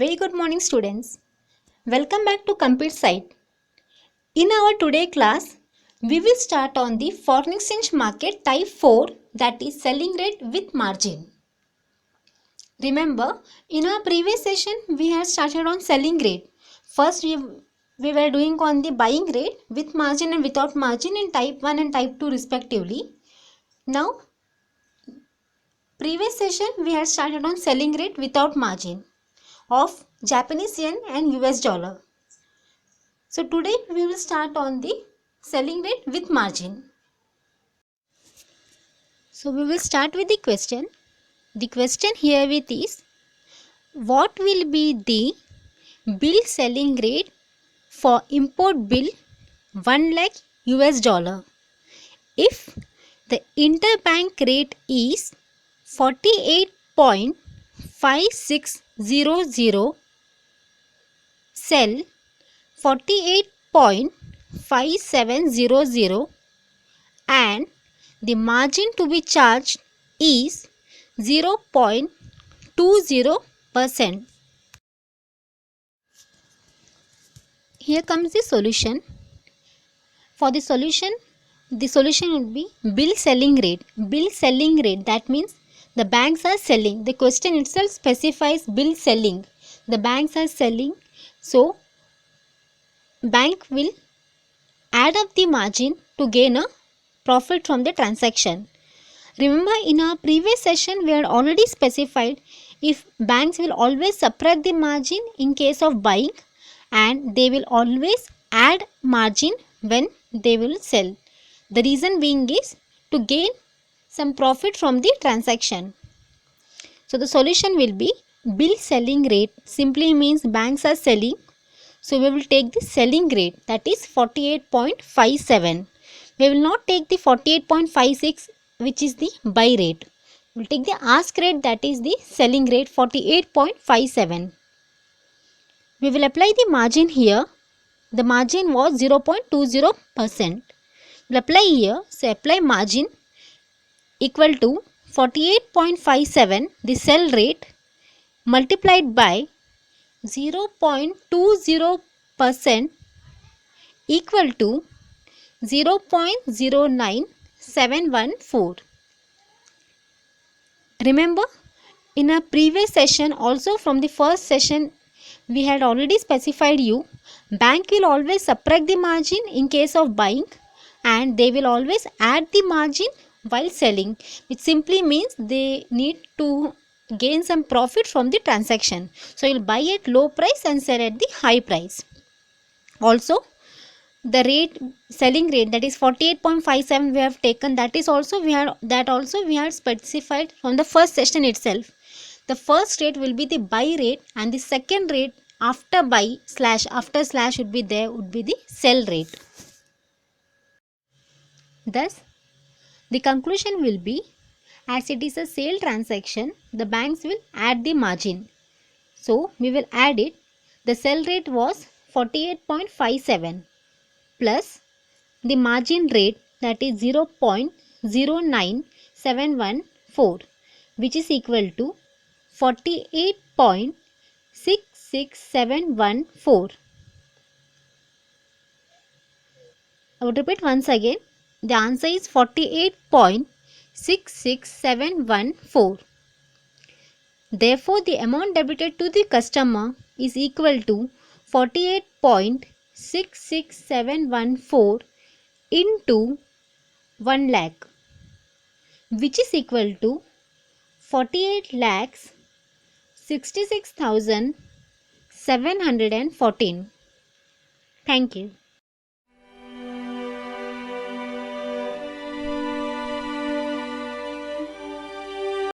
Very good morning students. Welcome back to Compete Site. In our today class, we will start on the foreign exchange market type 4, that is selling rate with margin. Remember, in our previous session we had started on selling rate. First we were doing on the buying rate with margin and without margin in type 1 and type 2 respectively. Now previous session we had started on selling rate without margin of Japanese yen and US dollar. So today we will start on the selling rate with margin. So we will start with the question. The question here with is, what will be the bill selling rate for import bill 1 lakh US dollar if the interbank rate is 48.5600, sell 48.5700, and the margin to be charged is 0.20%. Here comes the solution. For the solution would be bill selling rate. Bill selling rate, that means the banks are selling. The question itself specifies bill selling. The banks are selling. So bank will add up the margin to gain a profit from the transaction. Remember, in our previous session we had already specified if banks will always subtract the margin in case of buying, and they will always add margin when they will sell. The reason being is to gain some profit from the transaction. So the solution will be bill selling rate simply means banks are selling. So we will take the selling rate, that is 48.57. We will not take the 48.56 which is the buy rate. We will take the ask rate, that is the selling rate 48.57. We will apply the margin here. The margin was 0.20%. We will apply here. So apply margin equal to 48.57, the sell rate, multiplied by 0.20% equal to 0.09714. Remember, in a previous session, also from the first session, we had already specified you, bank will always subtract the margin in case of buying, and they will always add the margin while selling, which simply means they need to gain some profit from the transaction. So you will buy at low price and sell at the high price. Also, the rate, selling rate, that is 48.57 we have taken, that also we had specified from the first session itself. The first rate will be the buy rate, and the second rate after buy slash after slash would be the sell rate. Thus the conclusion will be, as it is a sale transaction, the banks will add the margin. So we will add it. The sell rate was 48.57 plus the margin rate, that is 0.09714, which is equal to 48.66714. I would repeat once again. The answer is 48.66714. Therefore, the amount debited to the customer is equal to 48.66714 into 1 lakh, which is equal to 48,66,714. Thank you.